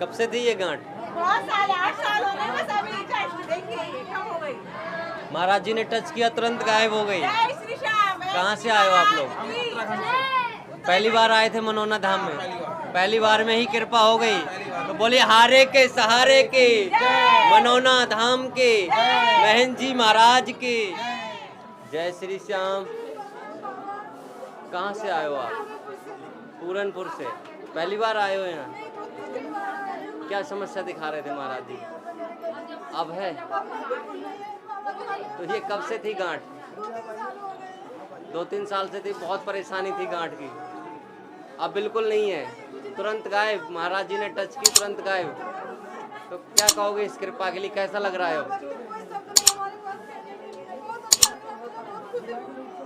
कब से थी ये गांठ? बहुत साल, 8 साल हो गए बस अभी देखिए कम हो गई। महाराज जी ने टच किया तुरंत गायब हो गई। जय श्री श्याम। कहाँ से आए हो आप लोग? पहली बार आए थे मनोना धाम में? पहली बार में ही कृपा हो गई। तो बोलिए हारे के सहारे के, मनोना धाम के, महन जी महाराज के। जय श्री श्याम। कहाँ से आए हो आप? पूरनपुर से। पहली बार आए हो यहाँ? क्या समस्या दिखा रहे थे महाराज जी? अब है? तो ये कब से थी गांठ? 2-3 साल से थी। बहुत परेशानी थी गांठ की। अब बिल्कुल नहीं है, तुरंत गायब। महाराज जी ने टच की, तुरंत गायब। तो क्या कहोगे इस कृपा के लिए? कैसा लग रहा है?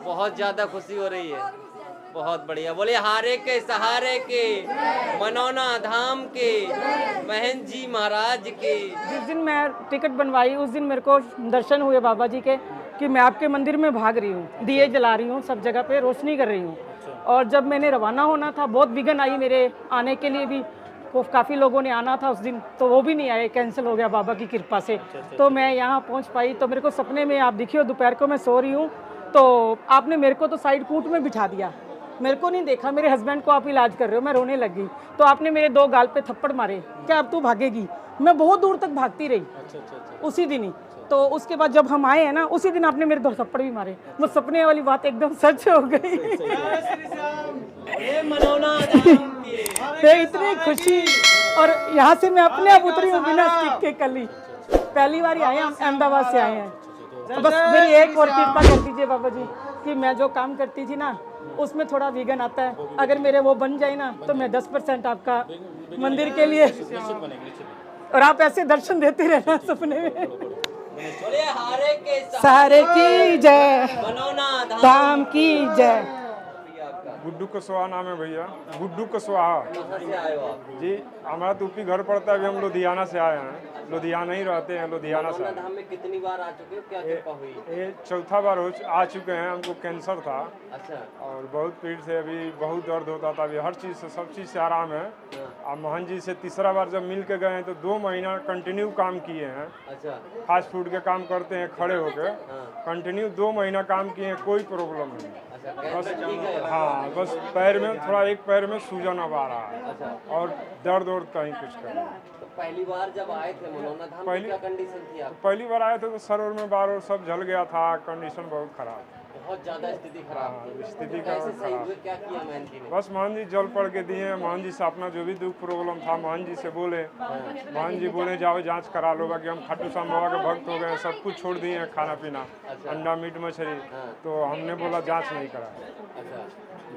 बहुत ज्यादा खुशी हो रही है। बहुत बढ़िया। बोले हारे के सहारे के, मनोना धाम के, महन जी महाराज के। जिस दिन मैं टिकट बनवाई उस दिन मेरे को दर्शन हुए बाबा जी के कि मैं आपके मंदिर में भाग रही हूँ, दिए जला रही हूँ, सब जगह पे रोशनी कर रही हूँ। और जब मैंने रवाना होना था बहुत विघ्न आई मेरे आने के लिए भी। काफ़ी लोगों ने आना था उस दिन, तो वो भी नहीं आए, कैंसिल हो गया बाबा की कृपा से। तो मैं यहाँ पहुँच पाई। तो मेरे को सपने में आप दिखिए, दोपहर को मैं सो रही हूँ तो आपने मेरे को तो साइड कूट में बिठा दिया, मेरे को नहीं देखा। मेरे हस्बैंड को आप इलाज कर रहे हो, मैं रोने लगी। तो आपने मेरे 2 गाल पे थप्पड़ मारे, क्या अब तू भागेगी? मैं बहुत दूर तक भागती रही उसी दिन ही। तो उसके बाद जब हम आए हैं ना, उसी दिन आपने मेरे 2 थप्पड़ भी मारे। वो सपने वाली बात एकदम सच हो गई। इतनी खुशी। और यहाँ से मैं अपने आप उतरी हूँ बिना स्टिक के कल ही। पहली बार आए हैं, अहमदाबाद से आए हैं। तो बस मेरी एक और कृपा कर दीजिए बाबा जी कि मैं जो काम करती थी ना उसमें थोड़ा विघ्न आता है। अगर मेरे वो बन जाए ना तो मैं 10% आपका मंदिर के लिए, और आप ऐसे दर्शन देते रहना सपने में। हारे के सारे की जय, मनोना धाम की जय। गुड्डू कुशवाहा नाम है भैया, गुड्डू कुशवाहा। कहाँ से आए हो आप? जी हमारा तो यूपी घर पड़ता है। अभी हम लुधियाना से आए हैं, लुधियाना ही रहते हैं, लुधियाना से। मनोना धाम में कितनी बार आ चुके हो? क्या कृपा हुई? ये 4था बार आ चुके हैं। हमको कैंसर था अच्छा। और बहुत पीड़ से, अभी बहुत दर्द होता था। अभी हर चीज़ से, सब चीज़ से आराम है। अब मोहन जी से तीसरा बार जब मिल के गए हैं तो 2 महीना कंटिन्यू काम किए हैं। अच्छा। फास्ट फूड के काम करते हैं खड़े होकर, कंटिन्यू 2 महीना काम किए हैं, कोई प्रॉब्लम नहीं। अच्छा, बस कैंसर ठीक है? हाँ, बस पैर में थोड़ा, एक पैर में सूजन अब आ रहा है अच्छा। और दर्द और कहीं कुछ कर रहा है। तो पहली बार जब आए थे मनोना धाम में क्या कंडीशन थी आप? पहली बार आए थे तो सर और में बार और सब जल गया था, कंडीशन बहुत खराब। बहुत ज्यादा स्थिति खराब थी। स्थिति कैसे का सही हुए? क्या किया महन जी ने? बस मोहन जी जल पड़ के दिए। मोहन जी से अपना जो भी दुख प्रॉब्लम था मोहन जी से बोले। मोहन जी बोले जाओ जांच करा लो। बाकी हम खाटू श्याम बाबा के भक्त हो गए, सब कुछ छोड़ दिए हैं, खाना पीना, अंडा मीट मछली। तो हमने बोला जांच नहीं करा, अच्छा,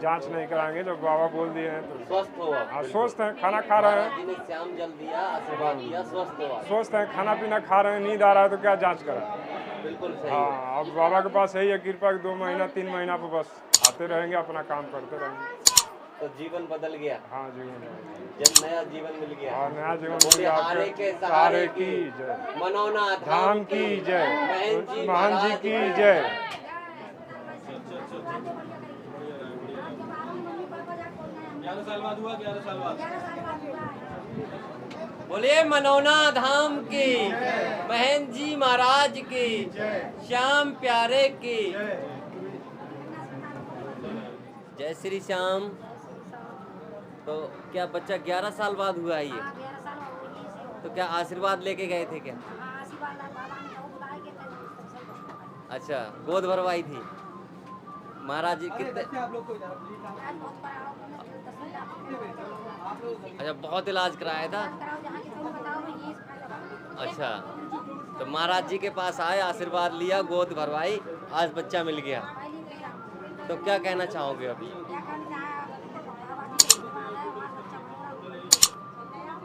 जांच नहीं कराएंगे, जब बाबा बोल दिए हैं तो स्वस्थ हो आप? हाँ स्वस्थ हैं, खाना खा रहे महाराज हैं, जी ने श्याम जल दिया, आशीर्वाद दिया, स्वस्थ हो आप? स्वस्थ हैं, खाना पीना खा रहे हैं, नींद आ रहा है तो क्या जांच करा। बिल्कुल सही। हाँ, अब बाबा के पास यही है कृपा, 2 महीना 3 महीना पे बस आते रहेंगे, अपना काम करते रहेंगे। तो जीवन बदल गया? हाँ जीवन, जब नया जीवन मिल गया। हाँ नया जीवन बोले मिल गया। हारे के आपके सहारे की जय, मनोना धाम की जय, मोहन जी की जय। बोले मनोना धाम की, महन जी महाराज की, श्याम प्यारे की। जय श्री श्याम। तो क्या बच्चा 11 साल बाद हुआ है ये? तो क्या आशीर्वाद लेके गए थे क्या? अच्छा, गोद भरवाई थी महाराज जी? कितने? अच्छा, बहुत इलाज कराया था। अच्छा, तो महाराज जी के पास आए, आशीर्वाद लिया, गोद भरवाई, आज बच्चा मिल गया। तो क्या कहना चाहोगे अभी?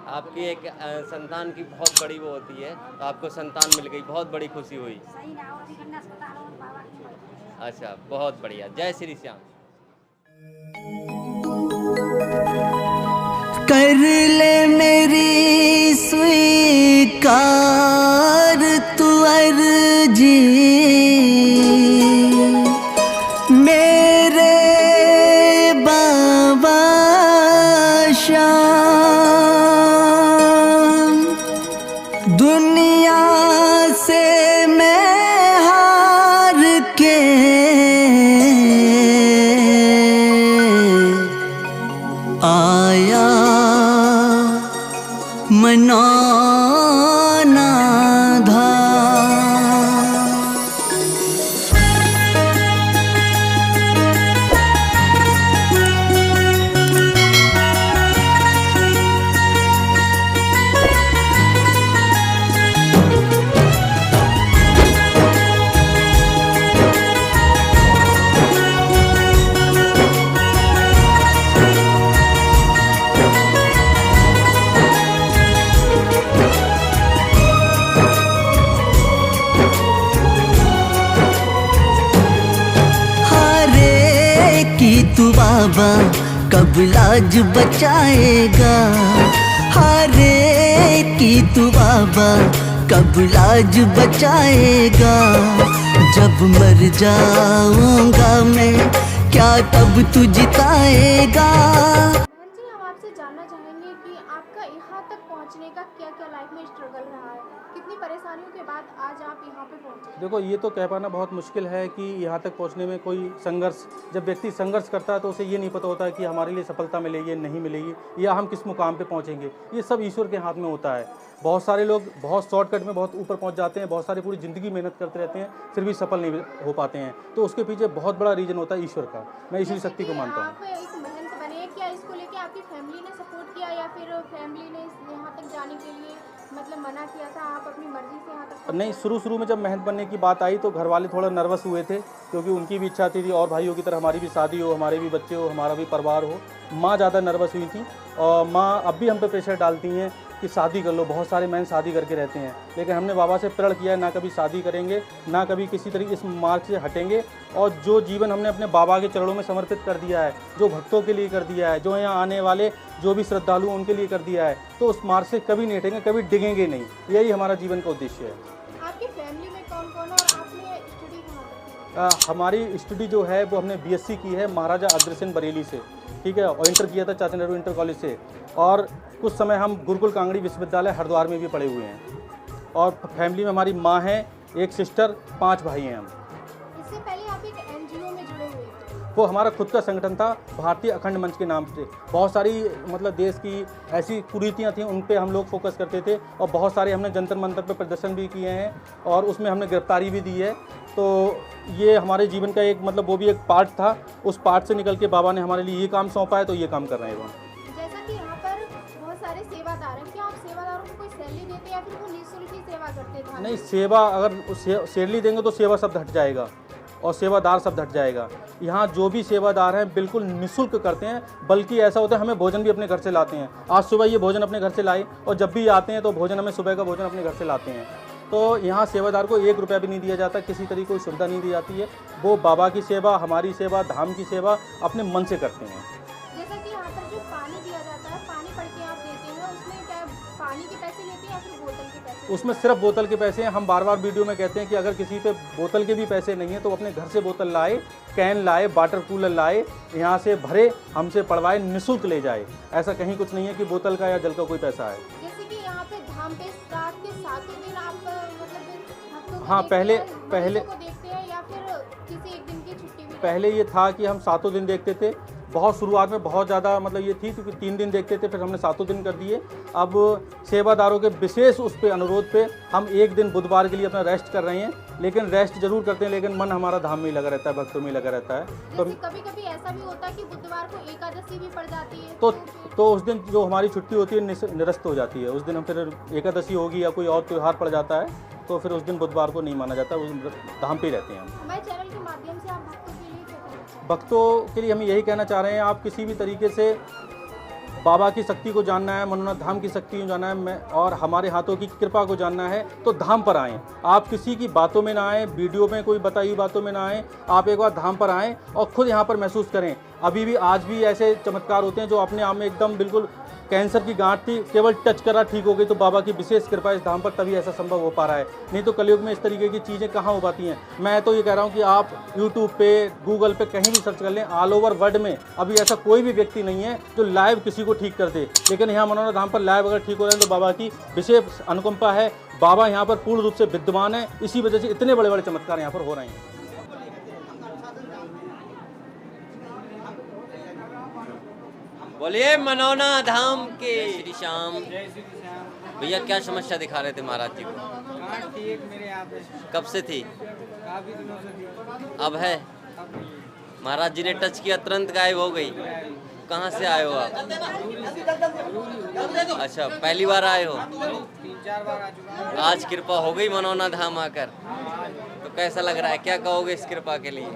आपकी एक संतान की बहुत बड़ी वो होती है, तो आपको संतान मिल गई, बहुत बड़ी खुशी हुई। अच्छा, बहुत बढ़िया। जय श्री श्याम। कर ले मेरी स्वीकार तू अर्जी, मेरे बाबा श्याम। तू बाबा कब लाज बचाएगा, हारे की तू बाबा कब लाज बचाएगा। जब मर जाऊंगा मैं क्या तब तू जिताएगा। बहन जी, हम आपसे जानना चाहेंगे कि आपका यहाँ तक पहुँचने का क्या क्या लाइफ में स्ट्रगल रहा है, कितनी परेशानियों के बाद आज आप यहाँ पे पहुँचे। देखो, ये तो कह पाना बहुत मुश्किल है कि यहाँ तक पहुँचने में कोई संघर्ष, जब व्यक्ति संघर्ष करता है तो उसे ये नहीं पता होता है कि हमारे लिए सफलता मिलेगी नहीं मिलेगी या हम किस मुकाम पे पहुँचेंगे। ये सब ईश्वर के हाथ में होता है। बहुत सारे लोग बहुत शॉर्टकट में बहुत ऊपर पहुँच जाते हैं, बहुत सारे पूरी ज़िंदगी मेहनत करते रहते हैं फिर भी सफल नहीं हो पाते हैं। तो उसके पीछे बहुत बड़ा रीज़न होता है ईश्वर का। मैं ईश्वरी शक्ति को मानता हूँ। आप एक महंत बने, क्या इसको लेके आपकी फैमिली ने सपोर्ट किया या फिर फैमिली ने यहाँ तक जाने के लिए मतलब मना किया था, आप अपनी मर्जी से यहाँ तक? नहीं, शुरू में जब महंत बनने की बात आई तो घर वाले थोड़ा नर्वस हुए थे, क्योंकि उनकी भी इच्छा थी और भाइयों की तरह हमारी भी शादी हो, हमारे भी बच्चे हो, हमारा भी परिवार हो। माँ ज़्यादा नर्वस हुई थी और माँ अब भी हम पे प्रेशर डालती हैं कि शादी कर लो। बहुत सारे महंत शादी करके रहते हैं, लेकिन हमने बाबा से प्रण किया है ना कभी शादी करेंगे, ना कभी किसी तरीके इस मार्ग से हटेंगे। और जो जीवन हमने अपने बाबा के चरणों में समर्पित कर दिया है, जो भक्तों के लिए कर दिया है, जो यहाँ आने वाले जो भी श्रद्धालु उनके लिए कर दिया है, तो उस मार्ग से कभी नहीं हटेंगे, कभी डिगेंगे नहीं। यही हमारा जीवन का उद्देश्य है। आपकी फैमिली में कौन कौन और आपने स्टडी कहाँ तक की? हमारी स्टडी जो है वो हमने BSc की है महाराजा अग्रसेन बरेली से, ठीक है, और इंटर किया था चाचा नेहरू इंटर कॉलेज से। और कुछ समय हम गुरुकुल कांगड़ी विश्वविद्यालय हरिद्वार में भी पढ़े हुए हैं। और फैमिली में हमारी माँ है, एक सिस्टर, 5 भाई हैं हम। इससे पहले आप एक NGO में जुड़े हुए थे। वो हमारा खुद का संगठन था, भारतीय अखंड मंच के नाम से। बहुत सारी मतलब देश की ऐसी कुरीतियाँ थी, उन पे हम लोग फोकस करते थे और बहुत सारे हमने जंतर मंतर पे प्रदर्शन भी किए हैं और उसमें हमने गिरफ्तारी भी दी है। तो ये हमारे जीवन का एक मतलब वो भी एक पार्ट था। उस पार्ट से निकल के बाबा ने हमारे लिए ये काम सौंपा है, तो ये काम कर रहे हैं वो। जैसा कि यहाँ पर बहुत सारे सेवादार हैं, क्या आप सेवादारों को कोई सैलरी देते या फिर वो निःशुल्क ही सेवा करते थे? नहीं, सेवा अगर सैलरी देंगे तो सेवा शब्द हट जाएगा और सेवादार शब्द हट जाएगा। यहाँ जो भी सेवादार हैं बिल्कुल निःशुल्क करते हैं, बल्कि ऐसा होता है हमें भोजन भी अपने घर से लाते हैं। आज सुबह ये भोजन अपने घर से लाए और जब भी आते हैं तो भोजन हमें सुबह का भोजन अपने घर से लाते हैं। तो यहाँ सेवादार को 1 रुपया भी नहीं दिया जाता, किसी तरीके की सुविधा नहीं दी जाती है। वो बाबा की सेवा, हमारी सेवा, धाम की सेवा अपने मन से करते हैं। जैसा कि यहाँ पर जो पानी दिया जाता है, पानी पढ़ के आप देते हैं, उसमें क्या पानी के पैसे लेते हैं या फिर बोतल के पैसे? उसमें सिर्फ बोतल के पैसे हैं। हम बार बार वीडियो में कहते हैं कि अगर किसी पे बोतल के भी पैसे नहीं हैं तो अपने घर से बोतल लाए, कैन लाए, वाटर कूलर लाए, यहाँ से भरे, हमसे पढ़वाए, निःशुल्क ले जाए। ऐसा कहीं कुछ नहीं है कि बोतल का या जल का कोई पैसा है। जैसे कि यहाँ पे धाम पे रात के 7 दिन आप मतलब भक्तों को हाँ, देखते हैं, पहले मरीजों को देखते हैं या फिर किसी एक दिन की छुट्टी भी? पहले ये था कि हम 7 दिन देखते थे। बहुत शुरुआत में बहुत ज़्यादा मतलब ये थी क्योंकि 3 दिन देखते थे, फिर हमने 7 दिन कर दिए। अब सेवादारों के विशेष उस पे अनुरोध पे हम 1 दिन बुधवार के लिए अपना रेस्ट कर रहे हैं, लेकिन रेस्ट जरूर करते हैं, लेकिन मन हमारा धाम में ही लगा रहता है, भक्तों में लगा रहता है। तो कभी कभी ऐसा भी होता है कि बुधवार को एकादशी भी पड़ जाती है, तो उस दिन जो हमारी छुट्टी होती है निरस्त हो जाती है। उस दिन हम फिर एकादशी होगी या कोई और त्यौहार पड़ जाता है तो फिर उस दिन बुधवार को नहीं माना जाता, उस दिन धाम पे रहते हैं हम। हमारे चैनल के माध्यम से आप भक्तों के लिए क्या कहना चाहते हैं? भक्तों के लिए हम यही कहना चाह रहे हैं, आप किसी भी तरीके से बाबा की शक्ति को जानना है, मनोनाथ धाम की शक्ति को जानना है और हमारे हाथों की कृपा को जानना है तो धाम पर आएँ। आप किसी की बातों में ना आएँ, वीडियो में कोई बताई हुई बातों में ना आएँ। आप एक बार धाम पर आएँ और खुद यहाँ पर महसूस करें। अभी भी आज भी ऐसे चमत्कार होते हैं जो अपने आप में एकदम बिल्कुल कैंसर की गांठ थी, केवल टच करा ठीक हो गई। तो बाबा की विशेष कृपा इस धाम पर तभी ऐसा संभव हो पा रहा है, नहीं तो कलयुग में इस तरीके की चीज़ें कहाँ हो पाती हैं। मैं तो ये कह रहा हूँ कि आप यूट्यूब पे, गूगल पे कहीं भी सर्च कर लें, ऑल ओवर वर्ल्ड में अभी ऐसा कोई भी व्यक्ति नहीं है जो लाइव किसी को ठीक कर दे। लेकिन यहाँ मनोनाथ धाम पर लाइव अगर ठीक हो रहे हैं तो बाबा की विशेष अनुकंपा है। बाबा यहाँ पर पूर्ण रूप से विद्यमान है, इसी वजह से इतने बड़े बड़े चमत्कार यहाँ पर हो रहे हैं। बोलिए मनोना धाम के श्री श्याम। भैया क्या समस्या दिखा रहे थे महाराज जी को? कब से थी? अब है? महाराज जी ने टच किया तुरंत गायब हो गई। कहाँ से आए हो आप? अच्छा, पहली बार आए हो? आज कृपा हो गई मनोना धाम आकर, तो कैसा लग रहा है? क्या कहोगे इस कृपा के लिए?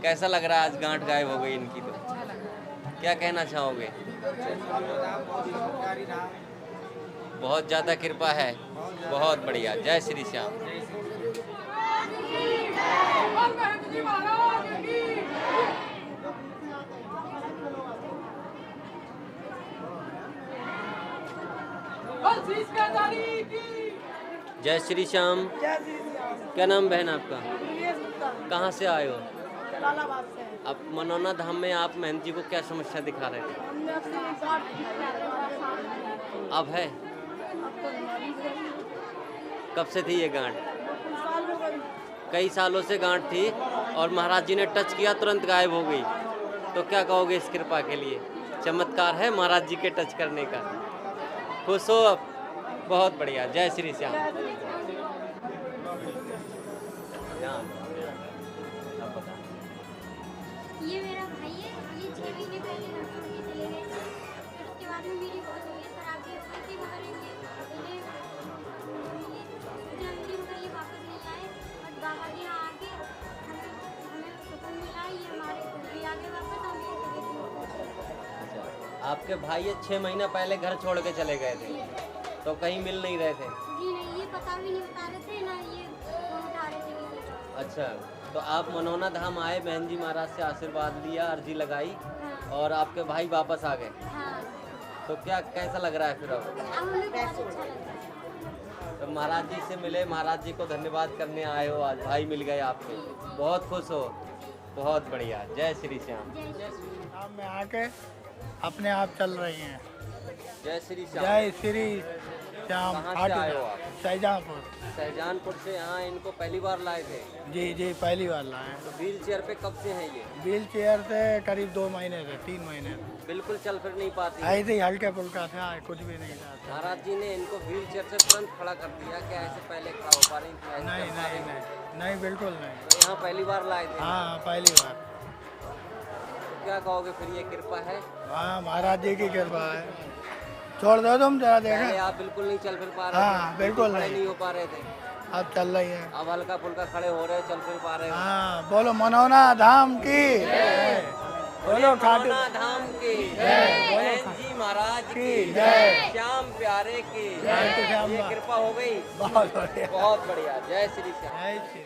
कैसा लग रहा है आज गांठ गायब हो गई इनकी? तो क्या कहना चाहोगे? बहुत ज़्यादा कृपा है, बहुत बढ़िया। जय श्री श्याम। जय श्री श्याम। क्या नाम बहन आपका? कहाँ से आए हो? अब मनोना धाम में आप महंत जी को क्या समस्या दिखा रहे थे? अब है? कब से थी ये गांठ? कई सालों से गांठ थी और महाराज जी ने टच किया तुरंत गायब हो गई। तो क्या कहोगे इस कृपा के लिए? चमत्कार है महाराज जी के टच करने का। खुश हो अब? बहुत बढ़िया। जय श्री श्याम। ये मेरा भाई है, ये 6 महीने पहले घर छोड़ के चले गए थे। फिर उसके बाद में मेरी बहुत हो गई शराब की वजह से, मगर ये जल्दी में ये वापस नहीं आए। बट बाबा जी यहाँ आके हमें सुकून मिला। ये हमारे भी आगे वापस हम आपके भाई ये 6 महीना पहले घर छोड़ के चले गए थे, तो कहीं मिल नहीं रहे थे? जी नहीं, ये पता भी नहीं बता रहे थे ना, ये फोन उठा रहे थे किसी का। अच्छा, तो आप मनोना धाम आए, बहन जी महाराज से आशीर्वाद लिया, अर्जी लगाई और आपके भाई वापस आ गए। हाँ, तो क्या कैसा लग रहा है फिर अब? हमें बहुत अच्छा लगा। तो महाराज जी से मिले, महाराज जी को धन्यवाद करने आए हो, आज भाई मिल गए आपके, बहुत खुश हो। बहुत बढ़िया। जय श्री श्याम। धाम में आके अपने आप चल रही हैं। जय श्री श्याम। जय श्री श्याम। कहाँ से आए हो आप? शाहजहाँपुर। शाहजहाँपुर से यहाँ इनको पहली बार लाए थे? जी जी, पहली बार लाए। तो व्हील चेयर पे कब से हैं ये? व्हील चेयर से करीब 2 महीने से 3 महीने से। बिल्कुल चल फिर नहीं पाती? ऐसे ही हल्के फुल्का था, कुछ भी नहीं था। महाराज जी ने इनको व्हील चेयर से तुरंत खड़ा कर दिया। क्या ऐसे पहले खड़ा हो पा रही थी? ऐसे नहीं चल पा रही नहीं थी? नहीं नहीं, बिल्कुल नहीं। तो यहाँ पहली बार लाए थे? हाँ, पहली बार। तो क्या कहोगे फिर, ये कृपा है? हाँ, महाराज जी की कृपा है। छोड़ दो तुम जरा पहले देखा। आप बिल्कुल नहीं चल फिर पा रहे थे? हाँ, बिल्कुल खड़े नहीं। नहीं हो पा रहे थे? अब चल रही है। अब हल्का फुल्का खड़े हो रहे, चल फिर पा रहे हो? हाँ, बोलो मनोना धाम की। बोलो खाटू मनोना धाम की बहन जी महाराज की जय। श्याम प्यारे की जय श्री श्याम। ये कृपा हो गई। बहुत बढ़िया। बहुत बढ़िया। जय श्री श्याम। जय श्री